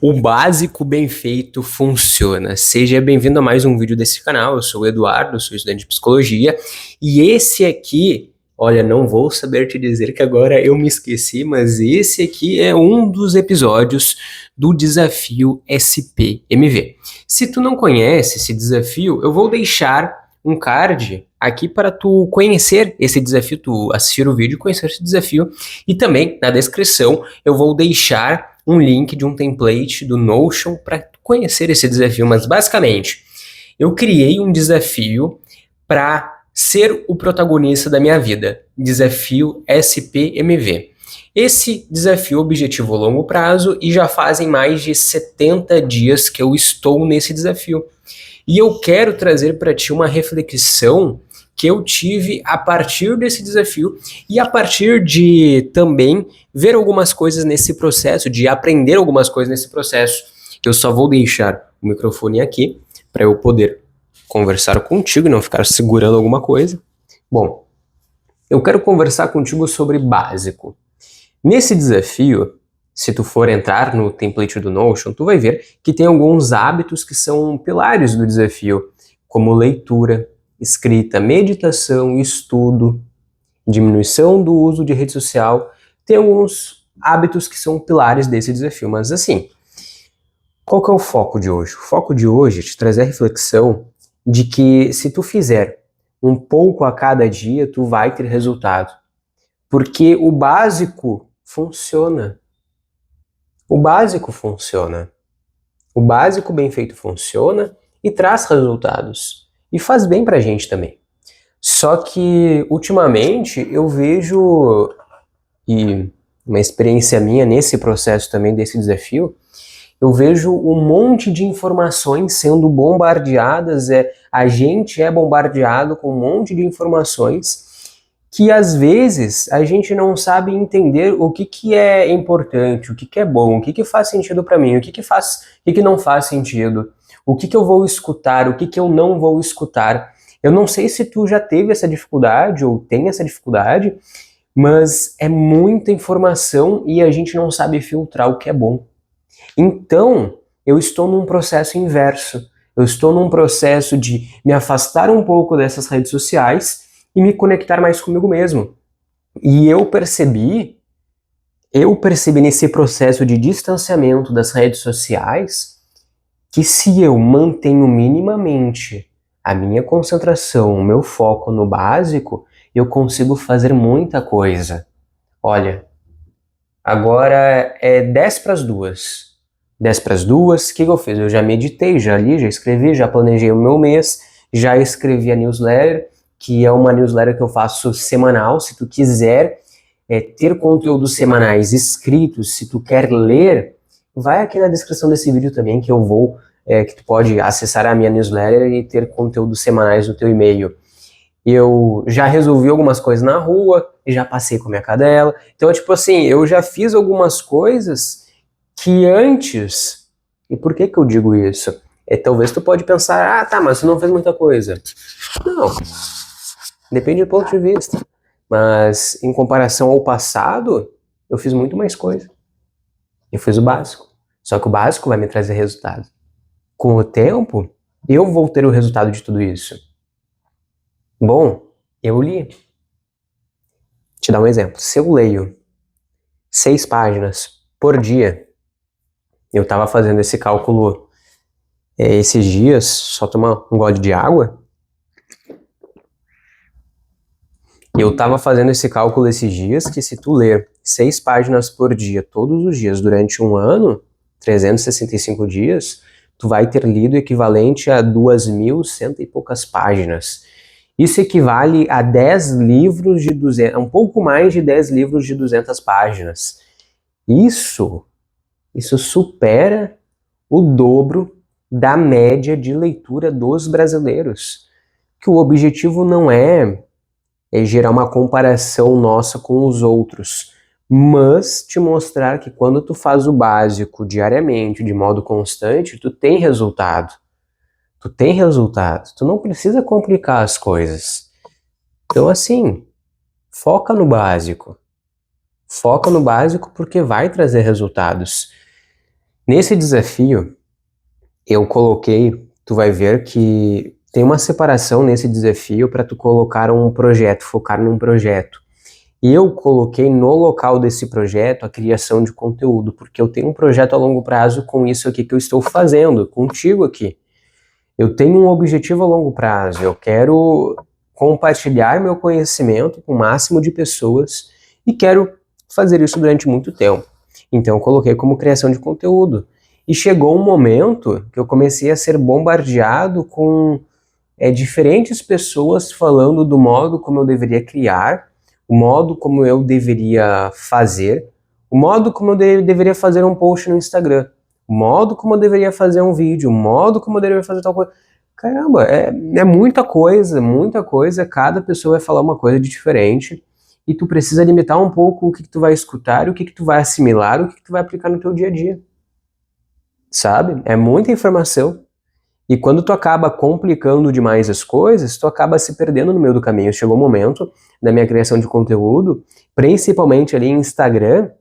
O básico bem feito funciona. Seja bem-vindo a mais um vídeo desse canal. Eu sou o Eduardo, sou estudante de psicologia e esse aqui, olha, não vou saber te dizer que agora eu me esqueci, mas esse aqui é um dos episódios do desafio SPMV. Se tu não conhece esse desafio, eu vou deixar um card aqui para tu conhecer esse desafio, tu assistir o vídeo e conhecer esse desafio. E também na descrição eu vou deixar um link de um template do Notion para conhecer esse desafio. Mas basicamente, eu criei um desafio para ser o protagonista da minha vida. Desafio SPMV. Esse desafio objetivo a longo prazo e já fazem mais de 70 dias que eu estou nesse desafio. E eu quero trazer para ti uma reflexão que eu tive a partir desse desafio e a partir de também ver algumas coisas nesse processo, de aprender algumas coisas nesse processo. Eu só vou deixar o microfone aqui para eu poder conversar contigo e não ficar segurando alguma coisa. Bom, eu quero conversar contigo sobre básico. Nesse desafio, se tu for entrar no template do Notion, tu vai ver que tem alguns hábitos que são pilares do desafio, como leitura, escrita, meditação, estudo, diminuição do uso de rede social. Tem alguns hábitos que são pilares desse desafio, mas assim, qual que é o foco de hoje? O foco de hoje é te trazer a reflexão de que se tu fizer um pouco a cada dia, tu vai ter resultado. Porque o básico funciona. O básico funciona. O básico bem feito funciona e traz resultados. E faz bem pra gente também. Só que, ultimamente, eu vejo, e uma experiência minha nesse processo também, desse desafio, eu vejo um monte de informações sendo bombardeadas, a gente é bombardeado com um monte de informações que às vezes a gente não sabe entender o que é importante, o que é bom, o que faz sentido para mim, o que não faz sentido, o que eu vou escutar, o que eu não vou escutar. Eu não sei se tu já teve essa dificuldade ou tem essa dificuldade, mas é muita informação e a gente não sabe filtrar o que é bom. Então, eu estou num processo inverso. Eu estou num processo de me afastar um pouco dessas redes sociais e me conectar mais comigo mesmo. E eu percebi nesse processo de distanciamento das redes sociais que se eu mantenho minimamente a minha concentração, o meu foco no básico, eu consigo fazer muita coisa. Olha, agora é 10 para as 2. 10 para as 2, o que eu fiz? Eu já meditei, já li, já escrevi, já planejei o meu mês, já escrevi a newsletter, que é uma newsletter que eu faço semanal. Se tu quiser ter conteúdos semanais escritos, se tu quer ler, vai aqui na descrição desse vídeo também que eu vou, que tu pode acessar a minha newsletter e ter conteúdos semanais no teu e-mail. Eu já resolvi algumas coisas na rua, já passei com a minha cadela, então tipo assim, eu já fiz algumas coisas que antes, e por que eu digo isso? Talvez tu pode pensar, ah tá, mas tu não fez muita coisa. Não, depende do ponto de vista. Mas em comparação ao passado, eu fiz muito mais coisa. Eu fiz o básico. Só que o básico vai me trazer resultado. Com o tempo, eu vou ter o resultado de tudo isso. Bom, eu li. Te dar um exemplo. Se eu leio 6 páginas por dia, eu estava fazendo esse cálculo esses dias, só tomar um gole de água. Eu estava fazendo esse cálculo esses dias que se tu ler 6 páginas por dia, todos os dias, durante um ano, 365 dias, tu vai ter lido o equivalente a 2.100 e poucas páginas. Isso equivale a 10 livros de 200, um pouco mais de 10 livros de 200 páginas. Isso supera o dobro da média de leitura dos brasileiros. Que o objetivo não é gerar uma comparação nossa com os outros, mas te mostrar que quando tu faz o básico diariamente, de modo constante, tu tem resultado. Tu tem resultado. Tu não precisa complicar as coisas. Então assim, foca no básico. Foca no básico porque vai trazer resultados. Nesse desafio, eu coloquei, tu vai ver que tem uma separação nesse desafio para tu colocar um projeto, focar num projeto. E eu coloquei no local desse projeto a criação de conteúdo, porque eu tenho um projeto a longo prazo com isso aqui que eu estou fazendo, contigo aqui. Eu tenho um objetivo a longo prazo, eu quero compartilhar meu conhecimento com o máximo de pessoas e quero fazer isso durante muito tempo. Então eu coloquei como criação de conteúdo. E chegou um momento que eu comecei a ser bombardeado com diferentes pessoas falando do modo como eu deveria criar, o modo como eu deveria fazer, o modo como eu deveria fazer um post no Instagram, o modo como eu deveria fazer um vídeo, o modo como eu deveria fazer tal coisa. Caramba, é muita coisa, cada pessoa vai falar uma coisa de diferente, e tu precisa limitar um pouco o que tu vai escutar, o que tu vai assimilar, o que tu vai aplicar no teu dia a dia. Sabe? É muita informação. E quando tu acaba complicando demais as coisas, tu acaba se perdendo no meio do caminho. Chegou o momento da minha criação de conteúdo, principalmente ali em Instagram,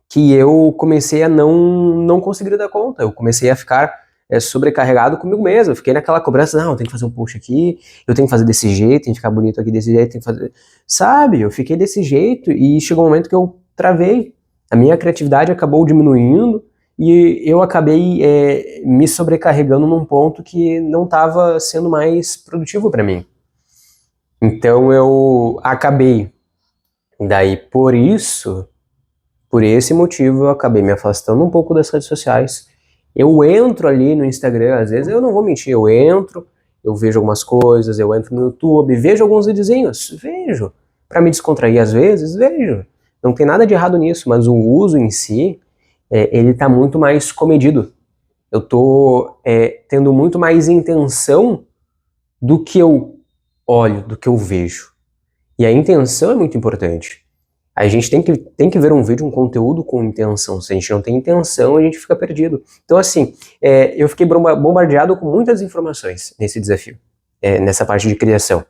que eu comecei a não conseguir dar conta. Eu comecei a ficar sobrecarregado comigo mesmo. Eu fiquei naquela cobrança, não, eu tenho que fazer um post aqui, eu tenho que fazer desse jeito, tem que ficar bonito aqui desse jeito, tem que fazer... Sabe? Eu fiquei desse jeito e chegou um momento que eu travei. A minha criatividade acabou diminuindo, e eu acabei me sobrecarregando num ponto que não estava sendo mais produtivo para mim. Então eu acabei, daí por esse motivo eu acabei me afastando um pouco das redes sociais. Eu entro ali no Instagram, às vezes eu não vou mentir, eu entro, eu vejo algumas coisas, eu entro no YouTube, vejo alguns videozinhos, vejo, para me descontrair às vezes, vejo. Não tem nada de errado nisso, mas o uso em si, ele tá muito mais comedido. Eu tô tendo muito mais intenção do que eu olho, do que eu vejo. E a intenção é muito importante. A gente tem que ver um vídeo, um conteúdo com intenção. Se a gente não tem intenção, a gente fica perdido. Então, assim, eu fiquei bombardeado com muitas informações nesse desafio, nessa parte de criação.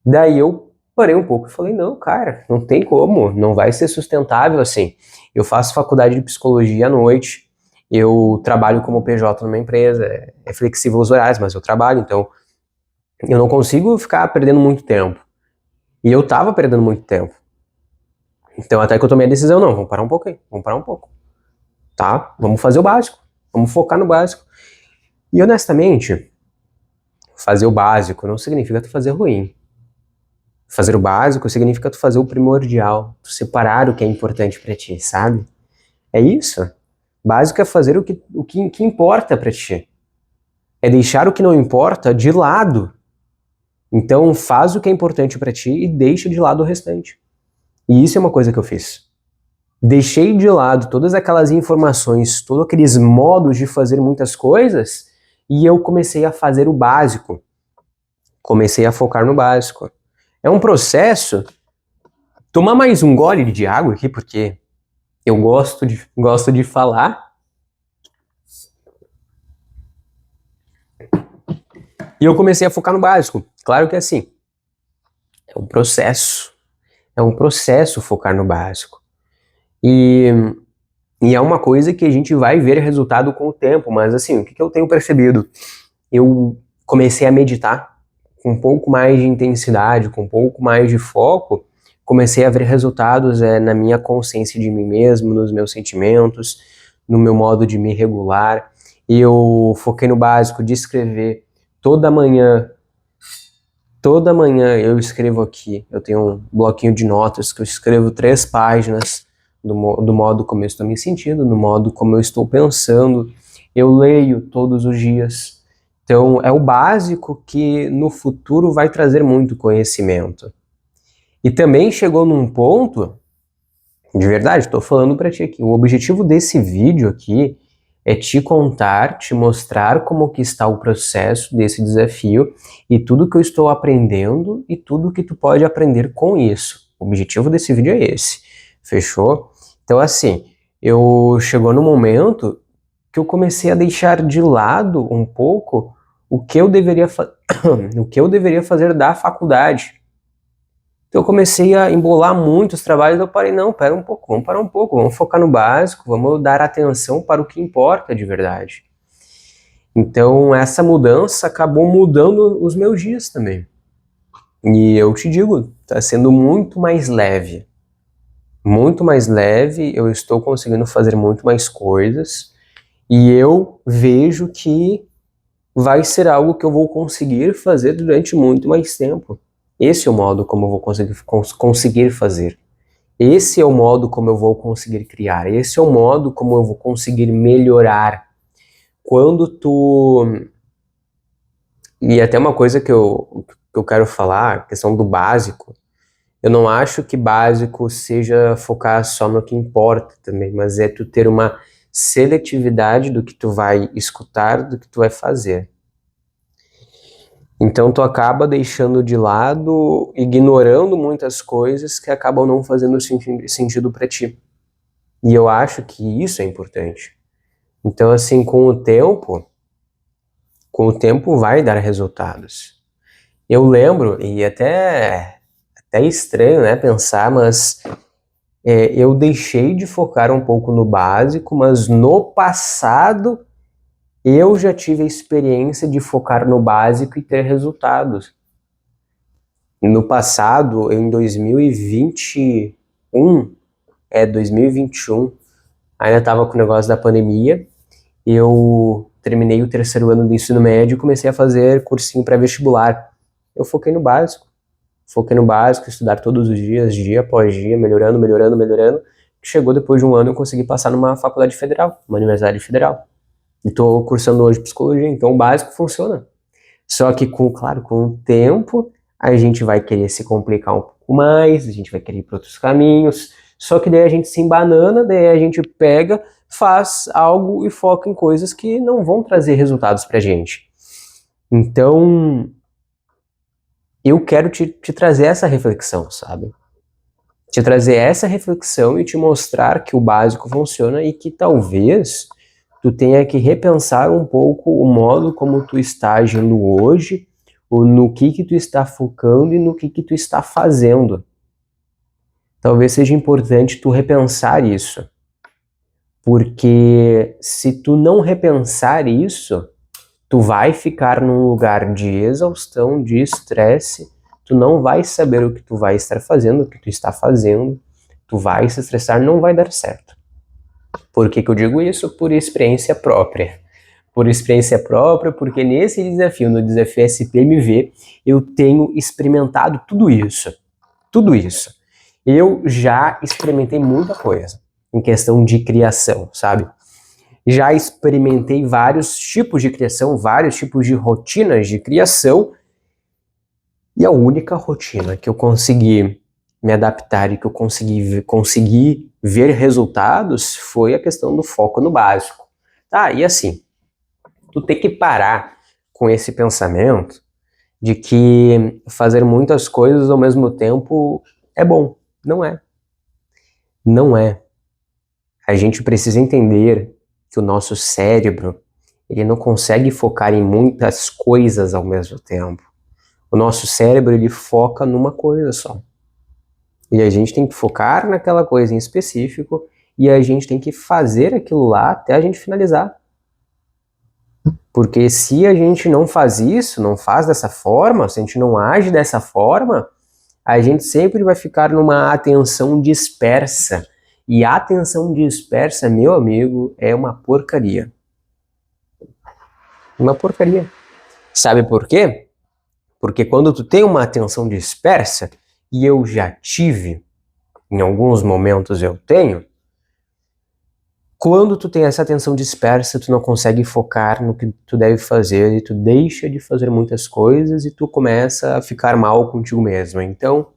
Daí eu parei um pouco e falei, não, cara, não tem como, não vai ser sustentável assim. Eu faço faculdade de psicologia à noite, eu trabalho como PJ numa empresa, é flexível os horários, mas eu trabalho, então eu não consigo ficar perdendo muito tempo. E eu tava perdendo muito tempo. Então até que eu tomei a decisão, não, vamos parar um pouco aí, vamos parar um pouco, tá? Vamos fazer o básico, vamos focar no básico. E honestamente, fazer o básico não significa tu fazer ruim. Fazer o básico significa tu fazer o primordial, tu separar o que é importante pra ti, sabe? É isso. Básico é fazer o que importa pra ti. É deixar o que não importa de lado. Então faz o que é importante pra ti e deixa de lado o restante. E isso é uma coisa que eu fiz. Deixei de lado todas aquelas informações, todos aqueles modos de fazer muitas coisas, e eu comecei a fazer o básico. Comecei a focar no básico. É um processo. Tomar mais um gole de água aqui, porque eu gosto de falar. E eu comecei a focar no básico. Claro que assim, é um processo. É um processo focar no básico. E é uma coisa que a gente vai ver resultado com o tempo, mas assim, o que eu tenho percebido? Eu comecei a meditar com um pouco mais de intensidade, com um pouco mais de foco, comecei a ver resultados na minha consciência de mim mesmo, nos meus sentimentos, no meu modo de me regular. Eu foquei no básico de escrever toda manhã eu escrevo aqui, eu tenho um bloquinho de notas que eu escrevo 3 páginas do modo como eu estou me sentindo, do modo como eu estou pensando. Eu leio todos os dias. Então é o básico que no futuro vai trazer muito conhecimento. E também chegou num ponto, de verdade, estou falando para ti aqui, o objetivo desse vídeo aqui é te contar, te mostrar como que está o processo desse desafio e tudo que eu estou aprendendo e tudo que tu pode aprender com isso. O objetivo desse vídeo é esse, fechou? Então assim, chegou no momento que eu comecei a deixar de lado um pouco o que eu deveria, o que eu deveria fazer da faculdade. Então eu comecei a embolar muitos trabalhos, eu parei, não, pera um pouco, vamos parar um pouco, vamos focar no básico, vamos dar atenção para o que importa de verdade. Então essa mudança acabou mudando os meus dias também. E eu te digo, está sendo muito mais leve. Muito mais leve, eu estou conseguindo fazer muito mais coisas e eu vejo que vai ser algo que eu vou conseguir fazer durante muito mais tempo. Esse é o modo como eu vou conseguir fazer. Esse é o modo como eu vou conseguir criar. Esse é o modo como eu vou conseguir melhorar. Quando tu... E até uma coisa que eu quero falar, a questão do básico. Eu não acho que básico seja focar só no que importa também, mas é tu ter uma seletividade do que tu vai escutar, do que tu vai fazer. Então tu acaba deixando de lado, ignorando muitas coisas que acabam não fazendo sentido para ti. E eu acho que isso é importante. Então assim, com o tempo vai dar resultados. Eu lembro, e até estranho, né, pensar, mas eu deixei de focar um pouco no básico, mas no passado eu já tive a experiência de focar no básico e ter resultados. No passado, em 2021, 2021, ainda estava com o negócio da pandemia, eu terminei o terceiro ano do ensino médio e comecei a fazer cursinho pré-vestibular. Eu foquei no básico, estudar todos os dias, dia após dia, melhorando, melhorando, melhorando. Chegou depois de um ano eu consegui passar numa faculdade federal, uma universidade federal. E estou cursando hoje psicologia, então o básico funciona. Só que, claro, com o tempo, a gente vai querer se complicar um pouco mais, a gente vai querer ir para outros caminhos, só que daí a gente se embanana, daí a gente pega, faz algo e foca em coisas que não vão trazer resultados pra gente. Então, eu quero te trazer essa reflexão, sabe? Te trazer essa reflexão e te mostrar que o básico funciona e que talvez tu tenha que repensar um pouco o modo como tu está agindo hoje, ou no que tu está focando e no que tu está fazendo. Talvez seja importante tu repensar isso, porque se tu não repensar isso, tu vai ficar num lugar de exaustão, de estresse, tu não vai saber o que tu vai estar fazendo, o que tu está fazendo, tu vai se estressar, não vai dar certo. Por que eu digo isso? Por experiência própria. Por experiência própria, porque nesse desafio, no desafio SPMV, eu tenho experimentado tudo isso. Tudo isso. Eu já experimentei muita coisa em questão de criação, sabe? Já experimentei vários tipos de criação, vários tipos de rotinas de criação, e a única rotina que eu consegui me adaptar e que eu consegui ver resultados foi a questão do foco no básico. Tá, e assim, tu tem que parar com esse pensamento de que fazer muitas coisas ao mesmo tempo é bom. Não é. Não é. A gente precisa entender que o nosso cérebro, ele não consegue focar em muitas coisas ao mesmo tempo. O nosso cérebro, ele foca numa coisa só. E a gente tem que focar naquela coisa em específico e a gente tem que fazer aquilo lá até a gente finalizar. Porque se a gente não faz isso, não faz dessa forma, se a gente não age dessa forma, a gente sempre vai ficar numa atenção dispersa. E a atenção dispersa, meu amigo, é uma porcaria. Uma porcaria. Sabe por quê? Porque quando tu tem uma atenção dispersa, e eu já tive, em alguns momentos eu tenho, quando tu tem essa atenção dispersa, tu não consegue focar no que tu deve fazer e tu deixa de fazer muitas coisas e tu começa a ficar mal contigo mesmo. Então,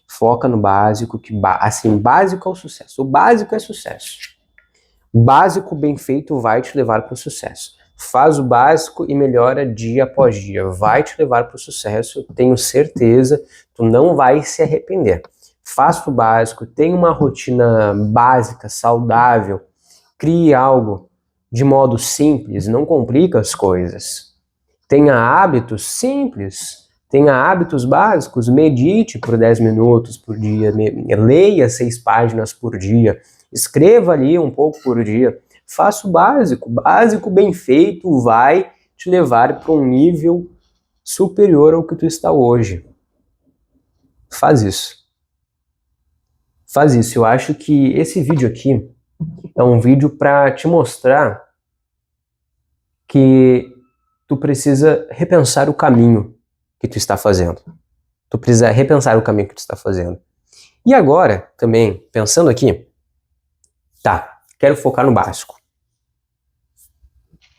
foca no básico, que assim, básico é o sucesso. O básico é sucesso. O básico bem feito vai te levar para o sucesso. Faz o básico e melhora dia após dia. Vai te levar para o sucesso, tenho certeza, tu não vai se arrepender. Faça o básico, tenha uma rotina básica, saudável, crie algo de modo simples, não complica as coisas. Tenha hábitos simples, Tenha hábitos básicos, medite por 10 minutos por dia, leia 6 páginas por dia, escreva ali um pouco por dia. Faça o básico. Básico bem feito vai te levar para um nível superior ao que tu está hoje. Faz isso. Faz isso. Eu acho que esse vídeo aqui é um vídeo para te mostrar que tu precisa repensar o caminho que tu está fazendo. Tu precisa repensar o caminho que tu está fazendo. E agora, também, pensando aqui, tá, quero focar no básico.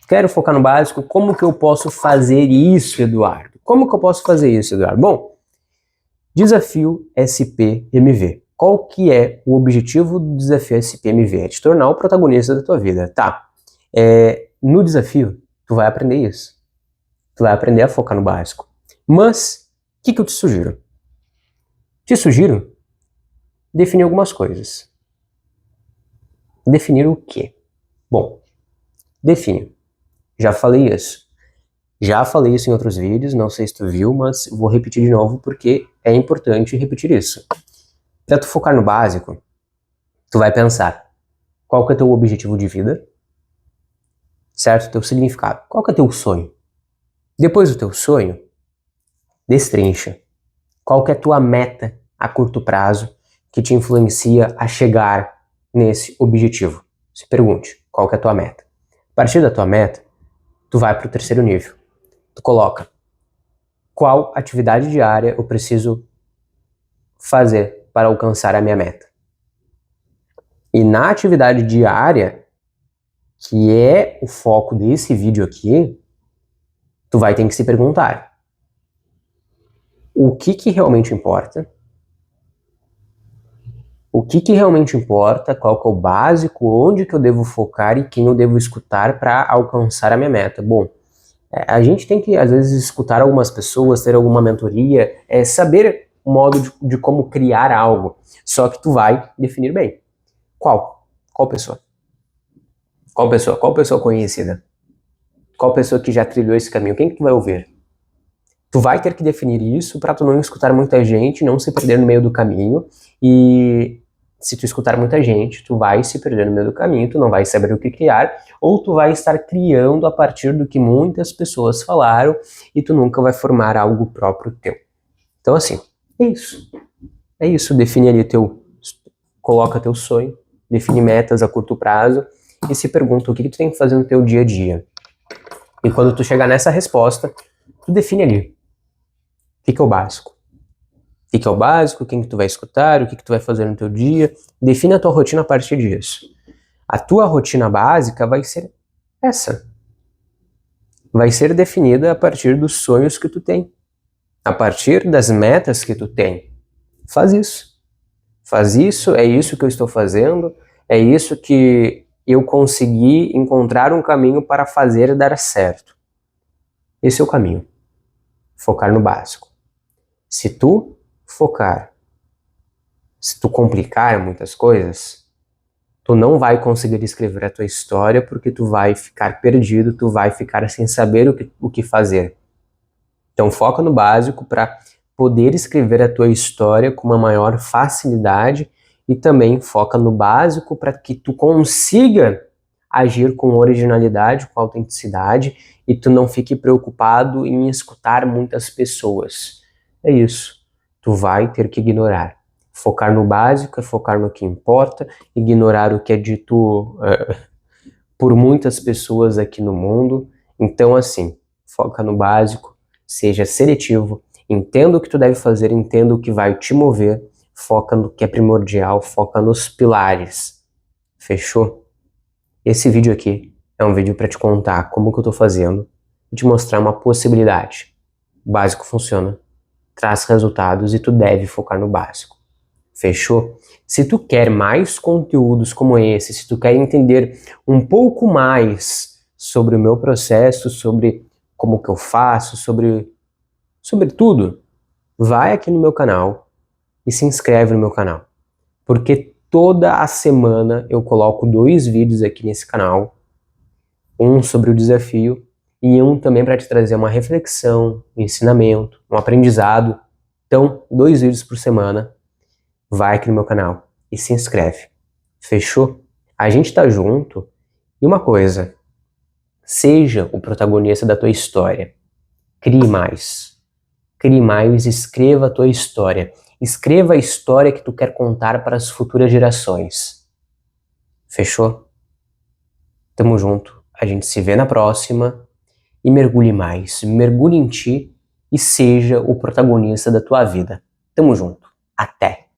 Quero focar no básico, como que eu posso fazer isso, Eduardo? Como que eu posso fazer isso, Eduardo? Bom, desafio SPMV. Qual que é o objetivo do desafio SPMV? É te tornar o protagonista da tua vida. Tá, no desafio, tu vai aprender isso. Tu vai aprender a focar no básico. Mas, o que eu te sugiro? Te sugiro definir algumas coisas. Definir o quê? Bom, define. Já falei isso. Já falei isso em outros vídeos, não sei se tu viu, mas vou repetir de novo porque é importante repetir isso. Para tu focar no básico, tu vai pensar qual que é teu objetivo de vida, certo? Teu significado. Qual que é teu sonho? Depois do teu sonho, destrincha. Qual que é tua meta a curto prazo que te influencia a chegar nesse objetivo? Se pergunte, qual que é a tua meta? A partir da tua meta, tu vai para o terceiro nível. Tu coloca qual atividade diária eu preciso fazer para alcançar a minha meta. E na atividade diária, que é o foco desse vídeo aqui, tu vai ter que se perguntar o que realmente importa, realmente importa, qual que é o básico, onde que eu devo focar e quem eu devo escutar para alcançar a minha meta. Bom, a gente tem que, às vezes, escutar algumas pessoas, ter alguma mentoria, saber o modo de como criar algo. Só que tu vai definir bem. Qual? Qual pessoa? Qual pessoa? Qual pessoa conhecida? Qual pessoa que já trilhou esse caminho? Quem que tu vai ouvir? Tu vai ter que definir isso para tu não escutar muita gente, não se perder no meio do caminho. E se tu escutar muita gente, tu vai se perder no meio do caminho, tu não vai saber o que criar, ou tu vai estar criando a partir do que muitas pessoas falaram e tu nunca vai formar algo próprio teu. Então assim, é isso. É isso, define ali coloca teu sonho, define metas a curto prazo e se pergunta o que tu tem que fazer no teu dia a dia. E quando tu chegar nessa resposta, tu define ali. O que é o básico? O que é o básico, quem que tu vai escutar, o que tu vai fazer no teu dia. Define a tua rotina a partir disso. A tua rotina básica vai ser essa. Vai ser definida a partir dos sonhos que tu tem. A partir das metas que tu tem. Faz isso. Faz isso, é isso que eu estou fazendo, é isso que eu consegui encontrar um caminho para fazer dar certo. Esse é o caminho. Focar no básico. Se tu focar, se tu complicar muitas coisas, tu não vai conseguir escrever a tua história porque tu vai ficar perdido, tu vai ficar sem saber o que fazer. Então foca no básico para poder escrever a tua história com uma maior facilidade e também foca no básico para que tu consiga agir com originalidade, com autenticidade e tu não fique preocupado em escutar muitas pessoas. É isso. Tu vai ter que ignorar. Focar no básico é focar no que importa, ignorar o que é dito por muitas pessoas aqui no mundo. Então assim, foca no básico, seja seletivo, entenda o que tu deve fazer, entenda o que vai te mover, foca no que é primordial, foca nos pilares. Fechou? Esse vídeo aqui é um vídeo para te contar como que eu tô fazendo e te mostrar uma possibilidade. O básico funciona, traz resultados e tu deve focar no básico. Fechou? Se tu quer mais conteúdos como esse, se tu quer entender um pouco mais sobre o meu processo, sobre como que eu faço, sobre tudo, vai aqui no meu canal e se inscreve no meu canal. Porque toda a semana eu coloco 2 vídeos aqui nesse canal, um sobre o desafio e um também para te trazer uma reflexão, um ensinamento, um aprendizado. Então, 2 vídeos por semana. Vai aqui no meu canal e se inscreve. Fechou? A gente tá junto. E uma coisa, seja o protagonista da tua história. Crie mais. Crie mais, escreva a tua história. Escreva a história que tu quer contar para as futuras gerações. Fechou? Tamo junto. A gente se vê na próxima. E mergulhe mais. Mergulhe em ti e seja o protagonista da tua vida. Tamo junto. Até!